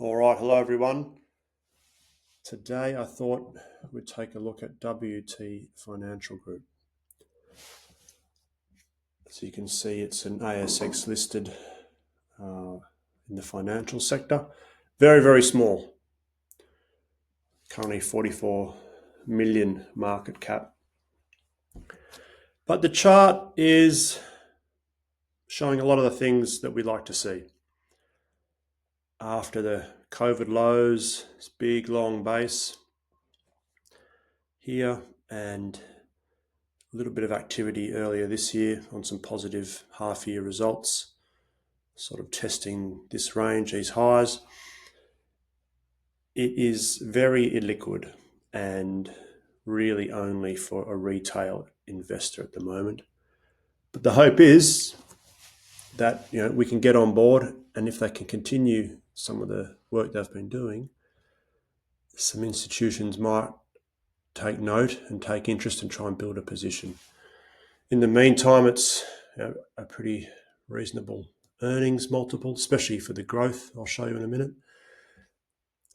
All right, hello everyone. Today I thought we'd take a look at WT Financial Group. So you can see it's an ASX listed in the financial sector. Very, very small. Currently 44 million market cap. But the chart is showing a lot of the things that we like to see. After the COVID lows, this big long base here, and a little bit of activity earlier this year on some positive half-year results, sort of testing this range, these highs. It is very illiquid and really only for a retail investor at the moment. But the hope is that we can get on board, and if they can continue some of the work they've been doing, some institutions might take note and take interest and try and build a position. In the meantime, it's a pretty reasonable earnings multiple, especially for the growth I'll show you in a minute.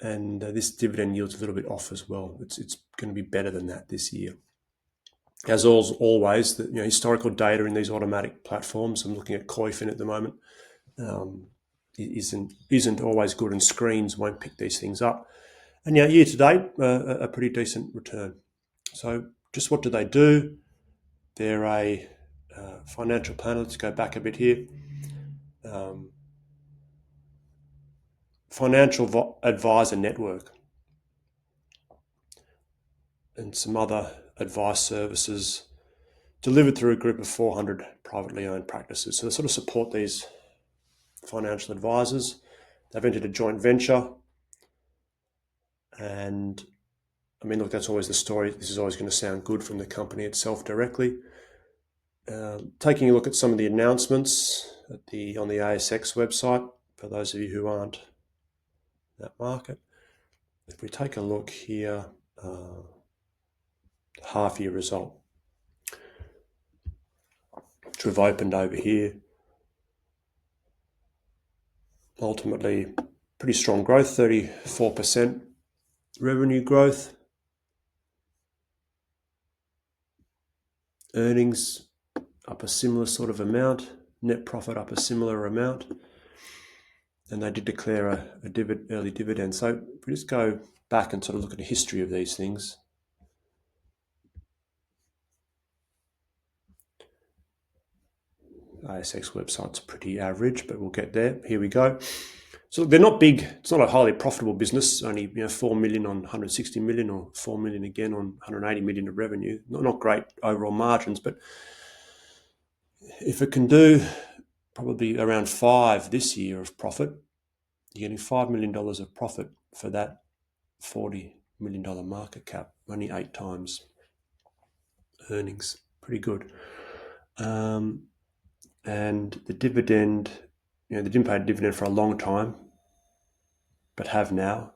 And this dividend yield's a little bit off as well. It's going to be better than that this year. As always, the historical data in these automatic platforms, I'm looking at Coifin at the moment, isn't always good, and screens won't pick these things up. And year to date, a pretty decent return. So just what do they do? They're a financial planner. Let's go back a bit here. Financial advisor network and some other advice services delivered through a group of 400 privately owned practices. So they sort of support these financial advisors. They've entered a joint venture. And I mean, look, that's always the story. This is always going to sound good from the company itself directly. Taking a look at some of the announcements on the ASX website, for those of you who aren't in that market. If we take a look here, half-year result, which we've opened over here. Ultimately, pretty strong growth, 34% revenue growth. Earnings up a similar sort of amount, net profit up a similar amount, and they did declare a early dividend. So if we just go back and sort of look at the history of these things. ASX website's pretty average, but we'll get there. Here we go. So they're not big. It's not a highly profitable business. Only 4 million on 160 million, or 4 million again on 180 million of revenue. Not great overall margins, but if it can do probably around 5 this year of profit, you're getting $5 million of profit for that $40 million market cap, only 8 times earnings. Pretty good. And the dividend, they didn't pay a dividend for a long time, but have now.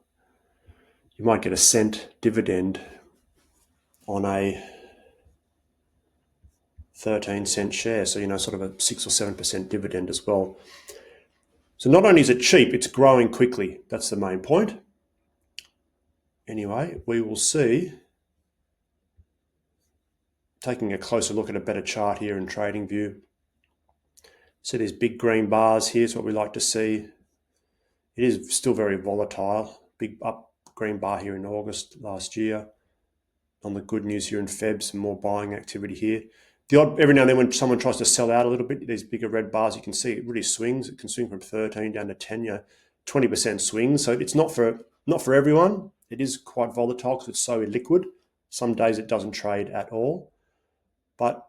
You might get a cent dividend on a 13-cent share, so sort of a 6 or 7% dividend as well. So not only is it cheap, it's growing quickly. That's the main point. Anyway, we will see. Taking a closer look at a better chart here in TradingView. See these big green bars here is what we like to see. It is still very volatile. Big up green bar here in August last year. On the good news here in Feb, some more buying activity here. Every now and then when someone tries to sell out a little bit, these bigger red bars, you can see it really swings. It can swing from 13 down to 10, 20% swings. So it's not for everyone. It is quite volatile because it's so illiquid. Some days it doesn't trade at all. But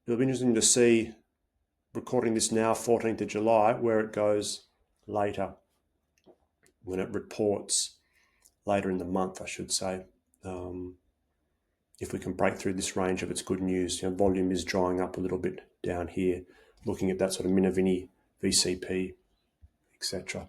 it'll be interesting to see, recording this now, 14th of July, where it goes later, when it reports later in the month, I should say. If we can break through this range of its good news. Volume is drying up a little bit down here, looking at that sort of Minervini, VCP, etc.